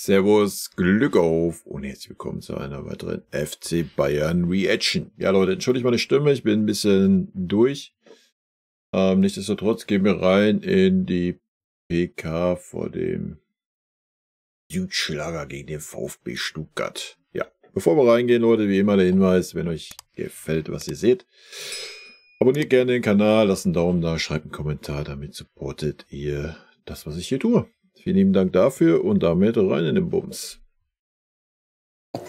Servus, Glück auf und herzlich willkommen zu einer weiteren FC Bayern Reaction. Ja Leute, entschuldigt meine Stimme, ich bin ein bisschen durch. Nichtsdestotrotz gehen wir rein in die PK vor dem Südschlager gegen den VfB Stuttgart. Ja, bevor wir reingehen, Leute, wie immer der Hinweis, wenn euch gefällt, was ihr seht, abonniert gerne den Kanal, lasst einen Daumen da, schreibt einen Kommentar, damit supportet ihr das, was ich hier tue. Vielen lieben Dank dafür und damit rein in den Bums.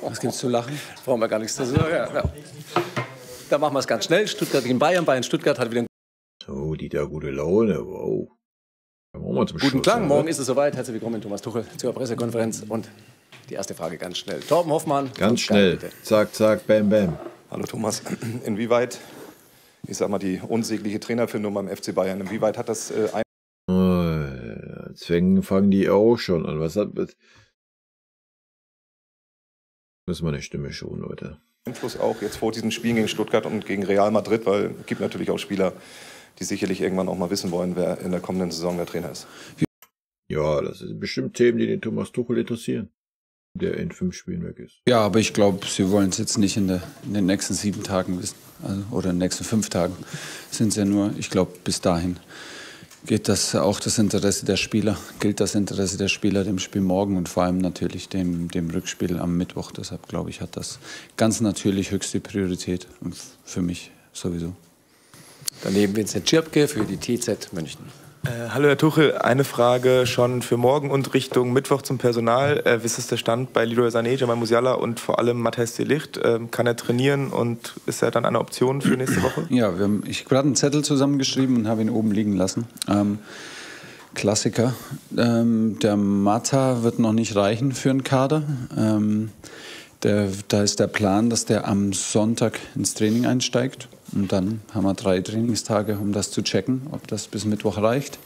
Was gibt's zu lachen? Brauchen wir gar nichts zu sagen. Ja. Da machen wir es ganz schnell. Stuttgart gegen Bayern. Bayern-Stuttgart hat wieder Oh, die da gute Laune. Wow. Guten Klang. Morgen ist es soweit. Herzlich willkommen, Thomas Tuchel, zur Pressekonferenz. Und die erste Frage ganz schnell. Torben Hoffmann. Ganz schnell. Zack, zack, bam, bam. Hallo Thomas. Inwieweit, ich sag mal, die unsägliche Trainerfindung beim FC Bayern, inwieweit hat das Zwängen fangen die auch schon an. Was hat mit. Müssen wir eine Stimme schonen, Leute. Einfluss auch jetzt vor diesen Spielen gegen Stuttgart und gegen Real Madrid, weil es gibt natürlich auch Spieler, die sicherlich irgendwann auch mal wissen wollen, wer in der kommenden Saison der Trainer ist. Ja, das sind bestimmt Themen, die den Thomas Tuchel interessieren, der in 5 Spielen weg ist. Ja, aber ich glaube, sie wollen es jetzt nicht in den nächsten 7 Tagen wissen, also, oder in den nächsten 5 Tagen. Sind es ja nur, ich glaube, bis dahin geht das auch das Interesse der Spieler, gilt das Interesse der Spieler dem Spiel morgen und vor allem natürlich dem Rückspiel am Mittwoch. Deshalb glaube ich, hat das ganz natürlich höchste Priorität und für mich sowieso. Daneben Vincent Schirpke für die TZ München. Hallo Herr Tuchel, eine Frage schon für morgen und Richtung Mittwoch zum Personal. Wie ist der Stand bei Leroy Sané, Jamal Musiala und vor allem Matthijs de Ligt? Kann er trainieren und ist er dann eine Option für nächste Woche? Ja, ich habe gerade einen Zettel zusammengeschrieben und habe ihn oben liegen lassen. Klassiker. Der Mata wird noch nicht reichen für einen Kader. Da ist der Plan, dass der am Sonntag ins Training einsteigt. Und dann haben wir 3 Trainingstage, um das zu checken, ob das bis Mittwoch reicht.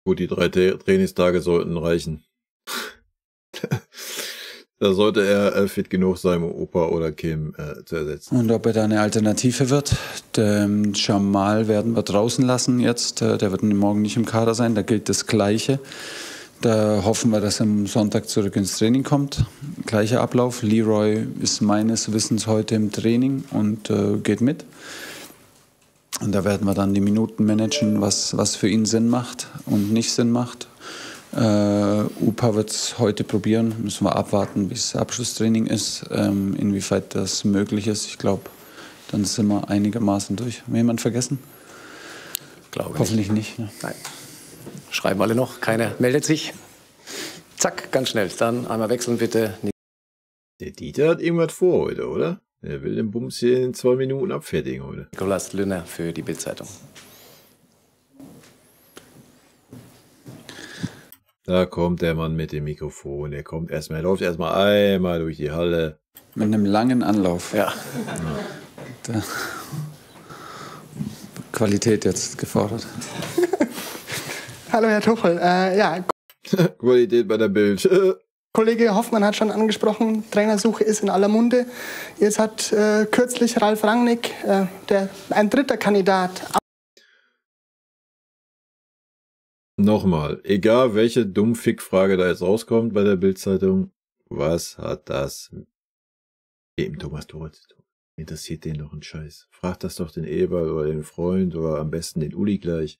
Gut, die 3 Trainingstage sollten reichen. Da sollte er fit genug sein, um Opa oder Kim zu ersetzen. Und ob er da eine Alternative wird. Den Jamal werden wir draußen lassen jetzt. Der wird morgen nicht im Kader sein, da gilt das Gleiche. Da hoffen wir, dass er am Sonntag zurück ins Training kommt. Gleicher Ablauf. Leroy ist meines Wissens heute im Training und geht mit. Und da werden wir dann die Minuten managen, was für ihn Sinn macht und nicht Sinn macht. Upa wird es heute probieren. Müssen wir abwarten, wie das Abschlusstraining ist, inwieweit das möglich ist. Ich glaube, dann sind wir einigermaßen durch. Haben wir jemanden vergessen? Glaube Hoffentlich nicht. Ne? Nein. Schreiben alle noch, keiner meldet sich. Zack, ganz schnell. Dann einmal wechseln bitte. Der Dieter hat irgendwas vor heute, oder? Er will den Bums hier in 2 Minuten abfertigen heute. Nicolas Lünner für die Bild-Zeitung. Da kommt der Mann mit dem Mikrofon. Er läuft erstmal einmal durch die Halle. Mit einem langen Anlauf. Ja. Da. Qualität jetzt gefordert. Hallo Herr Tuchel, Qualität bei der Bild. Kollege Hoffmann hat schon angesprochen, Trainersuche ist in aller Munde. Jetzt hat kürzlich Ralf Rangnick, ein dritter Kandidat. Nochmal, egal welche Dummfick-Frage da jetzt rauskommt bei der Bild-Zeitung, was hat das mit dem Thomas Tuchel zu tun? Interessiert den noch ein Scheiß? Fragt das doch den Eberl oder den Freund oder am besten den Uli gleich.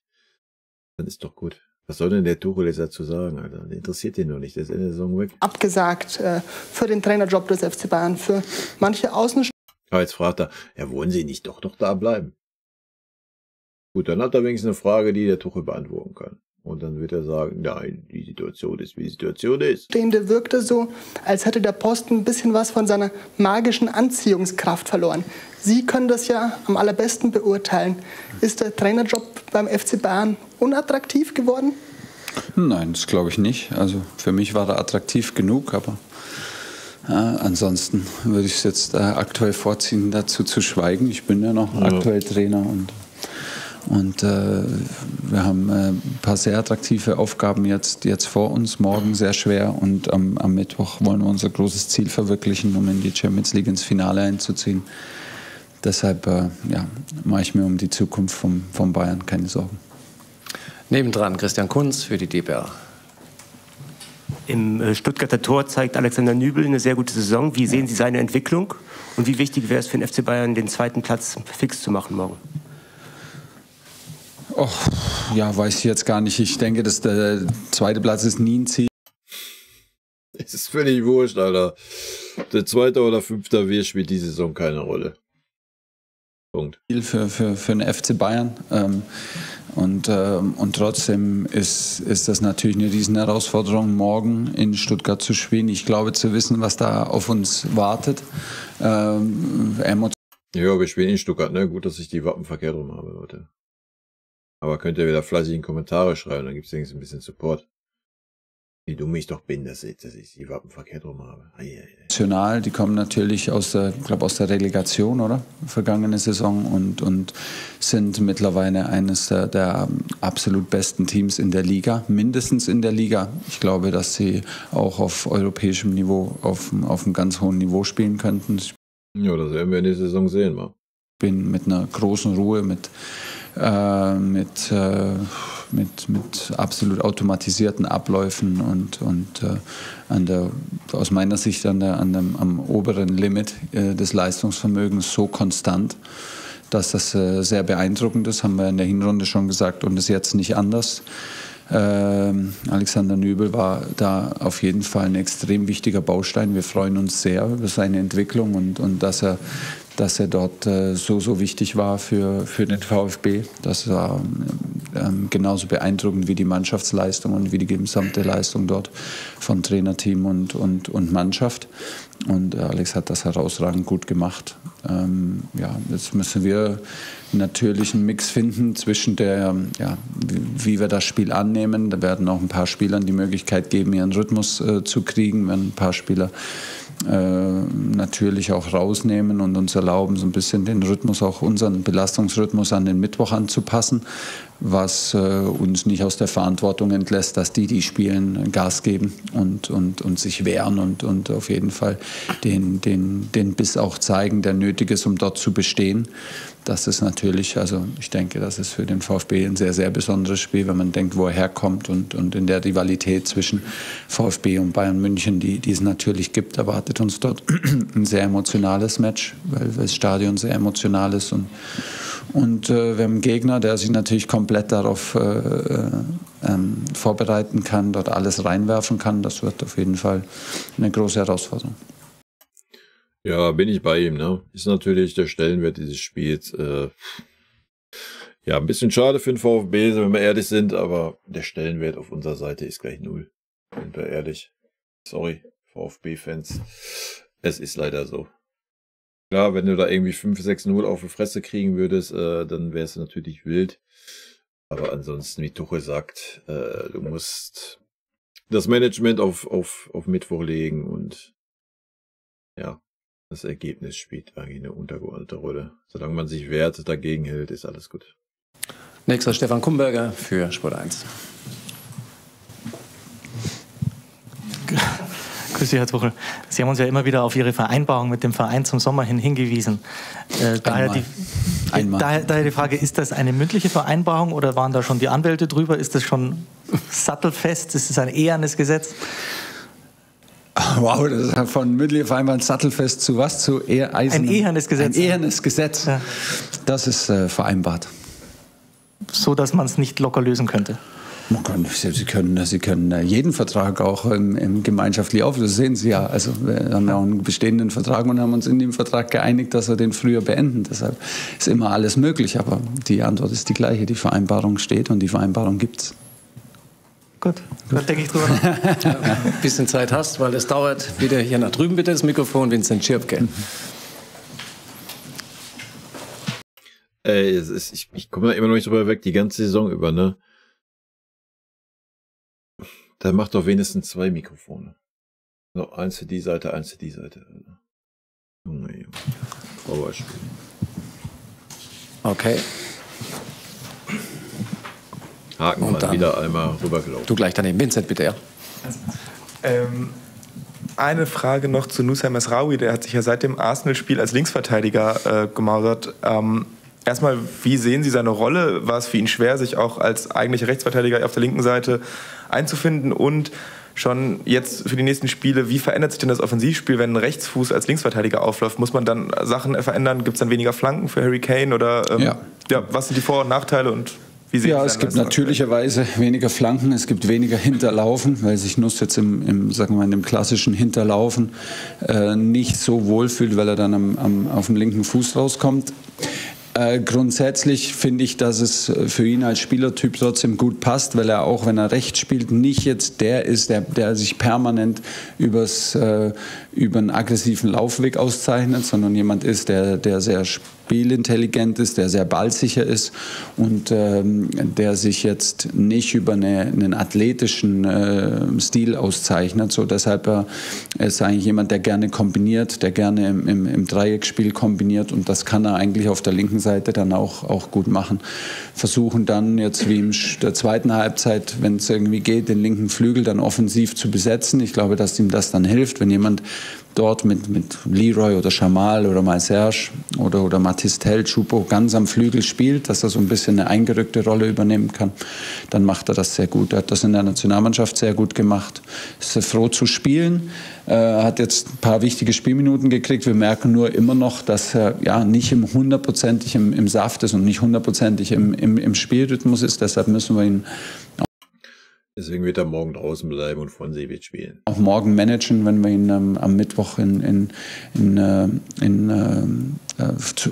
Dann ist doch gut. Was soll denn der Tuchel jetzt dazu sagen, Alter? Der interessiert den noch nicht, der ist in der Saison weg. Abgesagt für den Trainerjob des FC Bayern, für manche Außenstehende. Aber jetzt fragt er, ja, wollen Sie nicht doch da bleiben? Gut, dann hat er wenigstens eine Frage, die der Tuchel beantworten kann. Und dann wird er sagen, nein, die Situation ist, wie die Situation ist. Wirkte so, als hätte der Posten ein bisschen was von seiner magischen Anziehungskraft verloren. Sie können das ja am allerbesten beurteilen. Ist der Trainerjob beim FC Bayern unattraktiv geworden? Nein, das glaube ich nicht. Also für mich war er attraktiv genug, aber ansonsten würde ich es jetzt aktuell vorziehen, dazu zu schweigen. Ich bin ja noch aktuell Trainer und wir haben ein paar sehr attraktive Aufgaben jetzt vor uns, morgen sehr schwer und am Mittwoch wollen wir unser großes Ziel verwirklichen, um in die Champions League ins Finale einzuziehen. Deshalb mache ich mir um die Zukunft vom Bayern keine Sorgen. Nebendran Christian Kunz für die DPA. Im Stuttgarter Tor zeigt Alexander Nübel eine sehr gute Saison. Wie sehen Sie seine Entwicklung? Und wie wichtig wäre es für den FC Bayern, den zweiten Platz fix zu machen morgen? Oh, ja, weiß ich jetzt gar nicht. Ich denke, dass der zweite Platz ist nie ein Ziel. Es ist völlig wurscht, Alter. Der zweite oder fünfte W spielt die Saison keine Rolle. Punkt. Für den FC Bayern. Und trotzdem ist das natürlich eine riesen Herausforderung, morgen in Stuttgart zu spielen. Ich glaube, zu wissen, was da auf uns wartet. Ja, wir spielen in Stuttgart, ne? Gut, dass ich die Wappen verkehrt rum habe, Leute. Aber könnt ihr wieder fleißig in Kommentare schreiben, dann gibt es wenigstens ein bisschen Support. Wie dumm ich doch bin, dass ich die Wappen verkehrt rum habe. National, die kommen natürlich aus der Relegation, oder? Vergangene Saison und sind mittlerweile eines der absolut besten Teams in der Liga, mindestens in der Liga. Ich glaube, dass sie auch auf europäischem Niveau, auf einem ganz hohen Niveau spielen könnten. Ja, das werden wir in der Saison sehen, mal. Ich bin mit einer großen Ruhe, mit absolut automatisierten Abläufen und aus meiner Sicht am oberen Limit des Leistungsvermögens so konstant, dass das sehr beeindruckend ist, haben wir in der Hinrunde schon gesagt und ist jetzt nicht anders. Alexander Nübel war da auf jeden Fall ein extrem wichtiger Baustein. Wir freuen uns sehr über seine Entwicklung und dass er dort so wichtig war für den VfB. Das war genauso beeindruckend wie die Mannschaftsleistung und wie die gesamte Leistung dort von Trainerteam und Mannschaft. Und Alex hat das herausragend gut gemacht. Jetzt müssen wir natürlich einen Mix finden zwischen wie wir das Spiel annehmen. Da werden auch ein paar Spielern die Möglichkeit geben, ihren Rhythmus zu kriegen, wenn ein paar Spieler natürlich auch rausnehmen und uns erlauben, so ein bisschen den Rhythmus, auch unseren Belastungsrhythmus an den Mittwoch anzupassen, was uns nicht aus der Verantwortung entlässt, dass die spielen, Gas geben und sich wehren und auf jeden Fall den Biss auch zeigen, der nötig ist, um dort zu bestehen. Das ist natürlich, also ich denke, das ist für den VfB ein sehr, sehr besonderes Spiel, wenn man denkt, wo er herkommt und in der Rivalität zwischen VfB und Bayern München, die es natürlich gibt, erwartet uns dort ein sehr emotionales Match, weil das Stadion sehr emotional ist und wir haben einen Gegner, der sich natürlich komplett darauf vorbereiten kann, dort alles reinwerfen kann. Das wird auf jeden Fall eine große Herausforderung. Ja, bin ich bei ihm, ne? Ist natürlich der Stellenwert dieses Spiels, ein bisschen schade für den VfB, wenn wir ehrlich sind, aber der Stellenwert auf unserer Seite ist gleich 0. Sind wir ehrlich. Sorry, VfB-Fans. Es ist leider so. Klar, wenn du da irgendwie 5-6-0 auf die Fresse kriegen würdest, dann wäre es natürlich wild. Aber ansonsten, wie Tuchel sagt, du musst das Management auf Mittwoch legen und ja, das Ergebnis spielt eigentlich eine untergeordnete Rolle. Solange man sich wehrt, dagegen hält, ist alles gut. Nächster Stefan Kumberger für Sport 1. Grüß Sie, Herr Tuchel. Sie haben uns ja immer wieder auf Ihre Vereinbarung mit dem Verein zum Sommer hin hingewiesen. Daher die Frage, ist das eine mündliche Vereinbarung oder waren da schon die Anwälte drüber? Ist das schon sattelfest? Ist es ein ehernes Gesetz? Wow, das ist von mündlicher Vereinbarung sattelfest zu was? Zu ein ehernes Gesetz. Ein ehernes Gesetz. Ja. Das ist vereinbart. So, dass man es nicht locker lösen könnte. Sie können jeden Vertrag auch gemeinschaftlich auflösen. Das sehen Sie ja. Also wir haben ja auch einen bestehenden Vertrag und haben uns in dem Vertrag geeinigt, dass wir den früher beenden. Deshalb ist immer alles möglich. Aber die Antwort ist die gleiche. Die Vereinbarung steht und die Vereinbarung gibt's. Gut, dann denke ich drüber nach. Ein bisschen Zeit hast, weil es dauert. Wieder hier nach drüben bitte das Mikrofon, Vincent Schirpke. Ich komme da immer noch nicht drüber weg, die ganze Saison über, ne? Da macht doch wenigstens 2 Mikrofone. So, eins für die Seite, eins für die Seite. Junge. Powerspiel. Okay. Haken und mal wieder einmal rübergelaufen. Du gleich daneben. Vincent, bitte, ja. Eine Frage noch zu Nusayr Mesraoui. Der hat sich ja seit dem Arsenal-Spiel als Linksverteidiger gemausert. Erstmal, wie sehen Sie seine Rolle? War es für ihn schwer, sich auch als eigentlicher Rechtsverteidiger auf der linken Seite einzufinden? Und schon jetzt für die nächsten Spiele, wie verändert sich denn das Offensivspiel, wenn ein Rechtsfuß als Linksverteidiger aufläuft? Muss man dann Sachen verändern? Gibt es dann weniger Flanken für Harry Kane? Oder was sind die Vor- und Nachteile und wie sehen es gibt natürlicherweise weniger Flanken, es gibt weniger Hinterlaufen, weil sich Nuss jetzt sagen wir mal, in dem klassischen Hinterlaufen nicht so wohl fühlt, weil er dann auf dem linken Fuß rauskommt. Grundsätzlich finde ich, dass es für ihn als Spielertyp trotzdem gut passt, weil er auch, wenn er rechts spielt, nicht jetzt der ist, der sich permanent über einen aggressiven Laufweg auszeichnet, sondern jemand ist, der sehr spielintelligent ist, der sehr ballsicher ist und der sich jetzt nicht über einen athletischen Stil auszeichnet. So, deshalb ist eigentlich jemand, der gerne kombiniert, der gerne im Dreieckspiel kombiniert, und das kann er eigentlich auf der linken Seite dann auch gut machen. Versuchen dann jetzt wie in der zweiten Halbzeit, wenn es irgendwie geht, den linken Flügel dann offensiv zu besetzen. Ich glaube, dass ihm das dann hilft, wenn jemand dort mit Leroy oder Jamal oder mal Serge oder Mathys Tel, Choupo ganz am Flügel spielt, dass er so ein bisschen eine eingerückte Rolle übernehmen kann, dann macht er das sehr gut. Er hat das in der Nationalmannschaft sehr gut gemacht. Ist sehr froh zu spielen, hat jetzt ein paar wichtige Spielminuten gekriegt. Wir merken nur immer noch, dass er nicht hundertprozentig im Saft ist und nicht hundertprozentig im Spielrhythmus ist. Deshalb müssen wir ihn Deswegen wird er morgen draußen bleiben und Fonsi wird spielen. Auch morgen managen, wenn wir ihn am Mittwoch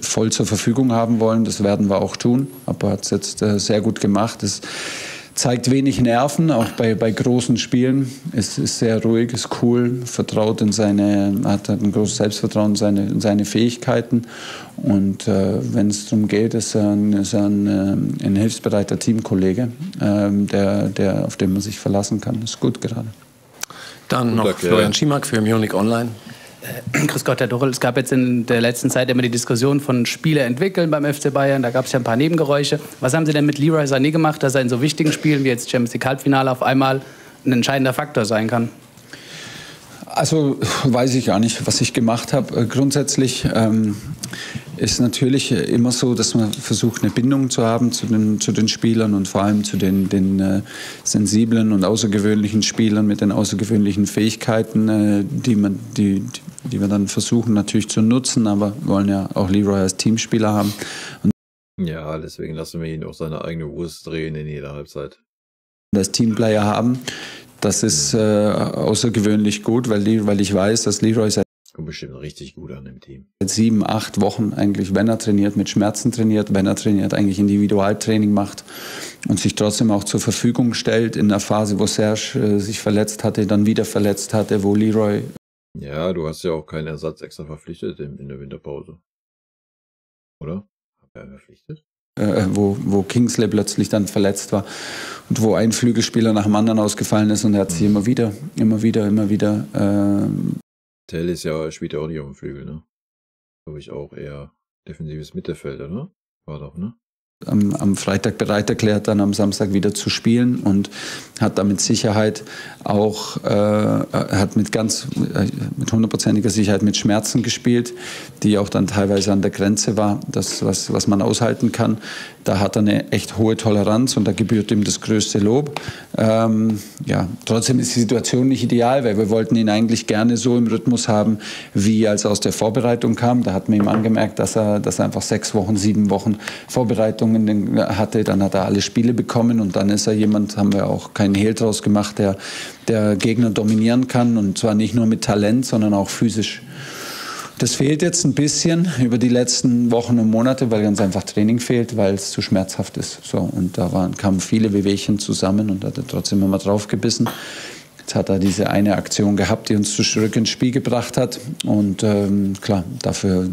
voll zur Verfügung haben wollen. Das werden wir auch tun. Aber er hat es jetzt sehr gut gemacht. Es zeigt wenig Nerven, auch bei großen Spielen. Es ist sehr ruhig, ist cool, hat ein großes Selbstvertrauen in seine Fähigkeiten. Und wenn es darum geht, ist er ein hilfsbereiter Teamkollege, auf den man sich verlassen kann. Ist gut gerade. Dann noch Florian Schimak für Munich Online. Grüß Gott, Herr Dorrel. Es gab jetzt in der letzten Zeit immer die Diskussion von Spiele entwickeln beim FC Bayern. Da gab es ja ein paar Nebengeräusche. Was haben Sie denn mit Leroy Sané gemacht, dass er in so wichtigen Spielen wie jetzt Champions League Halbfinale auf einmal ein entscheidender Faktor sein kann? Also weiß ich gar nicht, was ich gemacht habe. Grundsätzlich ist natürlich immer so, dass man versucht, eine Bindung zu haben zu den Spielern und vor allem zu den sensiblen und außergewöhnlichen Spielern mit den außergewöhnlichen Fähigkeiten, die wir dann versuchen natürlich zu nutzen, aber wir wollen ja auch Leroy als Teamspieler haben. Ja, deswegen lassen wir ihn auch seine eigene Wurst drehen in jeder Halbzeit. Als Teamplayer haben, das ist außergewöhnlich gut, weil ich weiß, dass Leroy kommt bestimmt richtig gut an im Team. Seit 7, 8 Wochen eigentlich, wenn er trainiert, mit Schmerzen trainiert, wenn er trainiert, eigentlich Individualtraining macht und sich trotzdem auch zur Verfügung stellt in der Phase, wo Serge sich verletzt hatte, dann wieder verletzt hatte, wo Leroy... Ja, du hast ja auch keinen Ersatz extra verpflichtet in der Winterpause. Oder? Hat er verpflichtet? Wo Kingsley plötzlich dann verletzt war und wo ein Flügelspieler nach dem anderen ausgefallen ist und er hat sich immer wieder Tell spielt ja auch nicht auf dem Flügel, ne? Glaube ich auch eher defensives Mittelfelder, ne? War doch, ne? Am Freitag bereit erklärt, dann am Samstag wieder zu spielen und hat da mit Sicherheit auch, hat mit 100%iger Sicherheit mit Schmerzen gespielt, die auch dann teilweise an der Grenze war, das, was man aushalten kann. Da hat er eine echt hohe Toleranz und da gebührt ihm das größte Lob. Trotzdem ist die Situation nicht ideal, weil wir wollten ihn eigentlich gerne so im Rhythmus haben, wie als er aus der Vorbereitung kam. Da hat man ihm angemerkt, dass er einfach 6 Wochen, 7 Wochen Vorbereitungen hatte. Dann hat er alle Spiele bekommen und dann ist er jemand, haben wir auch keinen Hehl draus gemacht, der Gegner dominieren kann und zwar nicht nur mit Talent, sondern auch physisch. Das fehlt jetzt ein bisschen über die letzten Wochen und Monate, weil ganz einfach Training fehlt, weil es zu schmerzhaft ist. So, und da kamen viele Wehwehchen zusammen und hat er trotzdem immer drauf gebissen. Jetzt hat er diese eine Aktion gehabt, die uns zurück ins Spiel gebracht hat. Und klar, dafür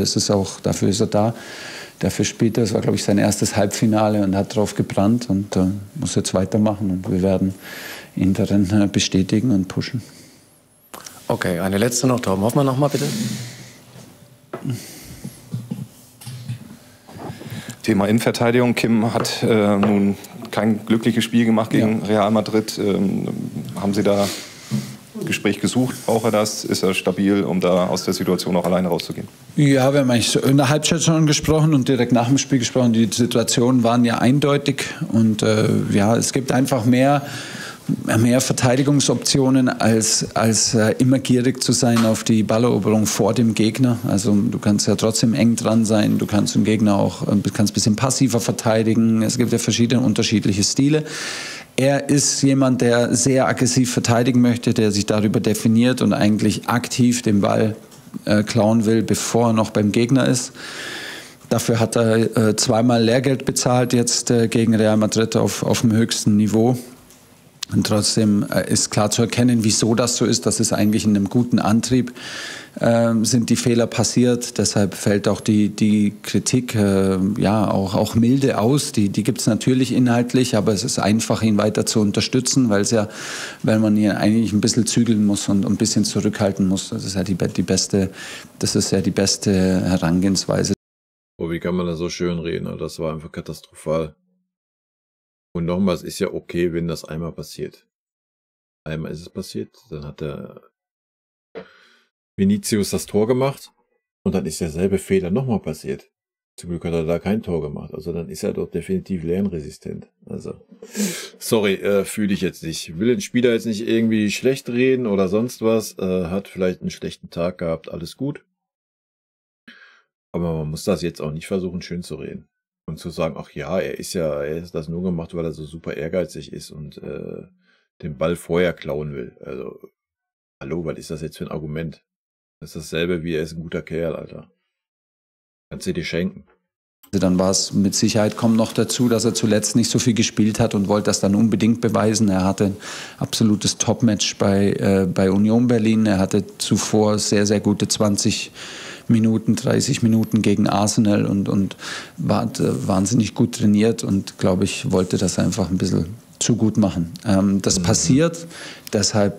ist er da. Dafür spielt er, das war glaube ich sein erstes Halbfinale und hat drauf gebrannt und muss jetzt weitermachen. Und wir werden ihn darin bestätigen und pushen. Okay, eine letzte noch. Torben Hoffmann noch mal, bitte. Thema Innenverteidigung. Kim hat nun kein glückliches Spiel gemacht gegen Real Madrid. Haben Sie da Gespräch gesucht? Braucht er das? Ist er stabil, um da aus der Situation auch alleine rauszugehen? Ja, wir haben eigentlich in der Halbzeit schon gesprochen und direkt nach dem Spiel gesprochen. Die Situationen waren ja eindeutig und es gibt einfach mehr mehr Verteidigungsoptionen, als immer gierig zu sein auf die Balleroberung vor dem Gegner. Also du kannst ja trotzdem eng dran sein, du kannst den Gegner auch kannst ein bisschen passiver verteidigen. Es gibt ja verschiedene unterschiedliche Stile. Er ist jemand, der sehr aggressiv verteidigen möchte, der sich darüber definiert und eigentlich aktiv den Ball klauen will, bevor er noch beim Gegner ist. Dafür hat er zweimal Lehrgeld bezahlt jetzt gegen Real Madrid auf dem höchsten Niveau. Und trotzdem ist klar zu erkennen, wieso das so ist. Das ist eigentlich in einem guten Antrieb sind die Fehler passiert. Deshalb fällt auch die Kritik auch milde aus. Die gibt es natürlich inhaltlich, aber es ist einfach, ihn weiter zu unterstützen, weil man ihn eigentlich ein bisschen zügeln muss und ein bisschen zurückhalten muss. Das ist ja die beste Herangehensweise. Oh, wie kann man da so schön reden? Das war einfach katastrophal. Und nochmal, es ist ja okay, wenn das einmal passiert. Einmal ist es passiert, dann hat der Vinicius das Tor gemacht und dann ist derselbe Fehler nochmal passiert. Zum Glück hat er da kein Tor gemacht. Also dann ist er doch definitiv lernresistent. Also, sorry, fühle ich jetzt nicht. Will den Spieler jetzt nicht irgendwie schlecht reden oder sonst was. Hat vielleicht einen schlechten Tag gehabt, alles gut. Aber man muss das jetzt auch nicht versuchen, schön zu reden. Und zu sagen, ach ja, er ist das nur gemacht, weil er so super ehrgeizig ist und den Ball vorher klauen will. Also, hallo, was ist das jetzt für ein Argument? Das ist dasselbe wie, er ist ein guter Kerl, Alter. Kannst du dir schenken. Dann war es mit Sicherheit, kommt noch dazu, dass er zuletzt nicht so viel gespielt hat und wollte das dann unbedingt beweisen. Er hatte ein absolutes Topmatch bei Union Berlin. Er hatte zuvor sehr, sehr gute 20 Minuten, 30 Minuten gegen Arsenal und war wahnsinnig gut trainiert und, glaube ich, wollte das einfach ein bisschen zu gut machen. Das passiert, deshalb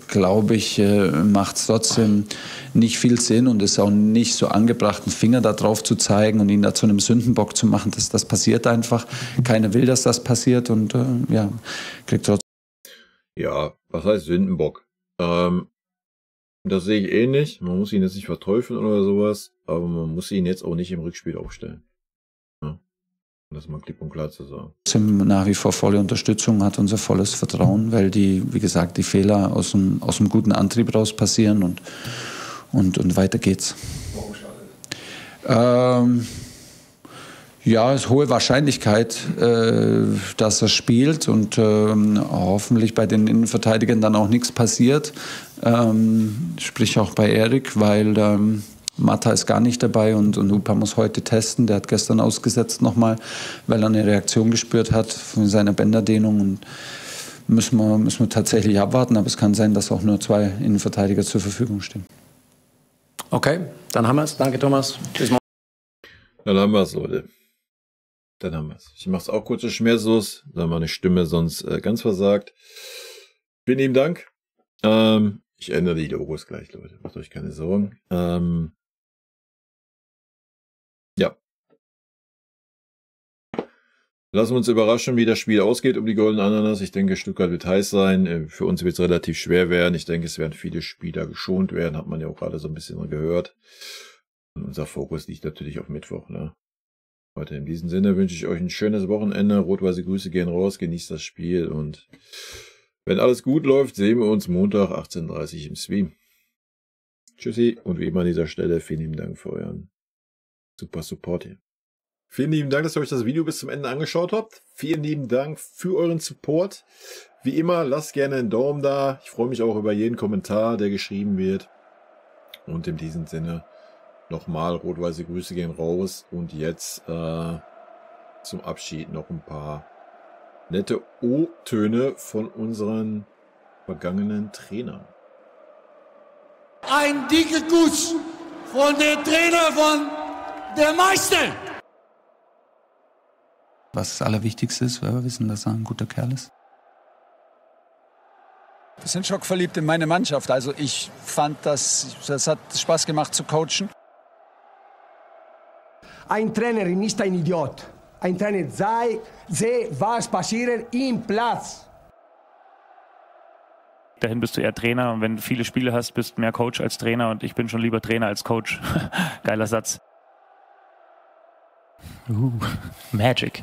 glaube ich, macht es trotzdem nicht viel Sinn und ist auch nicht so angebracht, einen Finger da drauf zu zeigen und ihn da zu einem Sündenbock zu machen. Das passiert einfach. Keiner will, dass das passiert und kriegt trotzdem. Ja, was heißt Sündenbock? Das sehe ich ähnlich. Man muss ihn jetzt nicht verteufeln oder sowas, aber man muss ihn jetzt auch nicht im Rückspiel aufstellen. Ja. Das mal klipp und klar zu sagen. Nach wie vor volle Unterstützung, hat unser volles Vertrauen, weil die Fehler aus dem guten Antrieb raus passieren und weiter geht's. Ja, es ist hohe Wahrscheinlichkeit, dass er spielt und hoffentlich bei den Innenverteidigern dann auch nichts passiert. Sprich auch bei Erik, weil Mata ist gar nicht dabei und Upa muss heute testen. Der hat gestern ausgesetzt nochmal, weil er eine Reaktion gespürt hat von seiner Bänderdehnung. Und müssen wir tatsächlich abwarten, aber es kann sein, dass auch nur 2 Innenverteidiger zur Verfügung stehen. Okay, dann haben wir es. Danke, Thomas. Tschüss. Dann haben wir es, Leute. Dann haben wir es. Ich mache es auch kurz schmerzlos, da meine Stimme sonst ganz versagt. Vielen lieben Dank. Ich ändere die Logos gleich, Leute. Macht euch keine Sorgen. Ja. Lassen wir uns überraschen, wie das Spiel ausgeht um die Goldene Ananas. Ich denke, Stuttgart wird heiß sein. Für uns wird es relativ schwer werden. Ich denke, es werden viele Spieler geschont werden. Hat man ja auch gerade so ein bisschen gehört. Und unser Fokus liegt natürlich auf Mittwoch, ne? Heute in diesem Sinne wünsche ich euch ein schönes Wochenende. Rot-weiße Grüße gehen raus. Genießt das Spiel. Und wenn alles gut läuft, sehen wir uns Montag 18:30 Uhr im Stream. Tschüssi. Und wie immer an dieser Stelle, vielen lieben Dank für euren super Support hier. Vielen lieben Dank, dass ihr euch das Video bis zum Ende angeschaut habt. Vielen lieben Dank für euren Support. Wie immer, lasst gerne einen Daumen da. Ich freue mich auch über jeden Kommentar, der geschrieben wird. Und in diesem Sinne nochmal rot-weiße Grüße gehen raus. Und jetzt zum Abschied noch ein paar nette O-Töne von unseren vergangenen Trainern. Ein dicker Kuss von der Trainer von der Meister. Was das Allerwichtigste ist, weil wir wissen, dass er ein guter Kerl ist. Wir sind schockverliebt in meine Mannschaft. Also ich fand, das hat Spaß gemacht zu coachen. Ein Trainer ist ein Idiot. Ein Trainer sehe, was passiert im Platz. Dahin bist du eher Trainer und wenn du viele Spiele hast, bist du mehr Coach als Trainer und ich bin schon lieber Trainer als Coach. Geiler Satz. Magic.